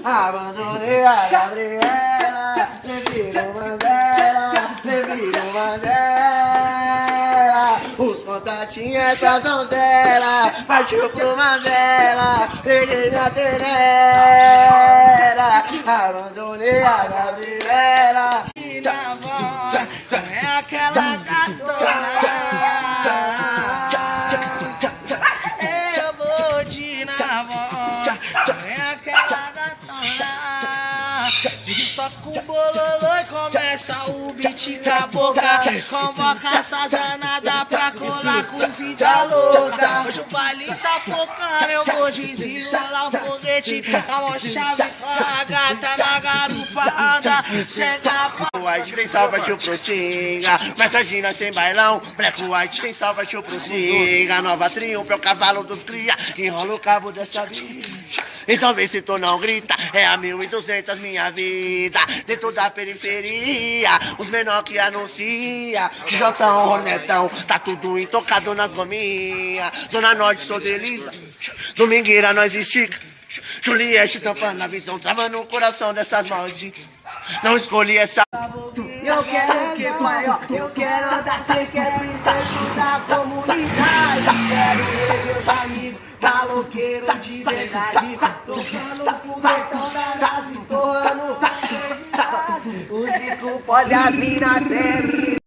Abandonei a Gabriela, prefiro Mandela. Os contatinhos, essa donzela, partiu pro Mandela, peguei na peneira. Abandonei a Gabriela. Minha avó é aquela gatona. Eu vou de na avó é aquela gatona. Toca o bololô e começa o beat com a boca. Convoca essa zanada pra colar com fita louca. Hoje o baile tá focando, eu vou desenrolar o foguete. A mão chave com a gata na garupa anda sem capa. White tem salva, tio pro Singa. Messagina tem bailão. Black White tem salva, tio pro Singa. Nova triunfo é o cavalo dos cria. Enrola o cabo dessa vida. Então vê se tu não grita. É a 1200 minha vida. Dentro da periferia. Os menor que anuncia. Jotão, Hornetão. Tá tudo intocado nas gominhas. Zona Norte, sou delícia. Domingueira, nós estica. Juliette tampando a visão. Trava no coração dessas malditas. Não escolhi essa. Eu quero que pare, ó. Eu quero andar sem quero dentro da comunidade. Quero ver meus amigos, maloqueiro de verdade. Tocando o foguetão da NASA e torrando. Os ricos podem as minas terem.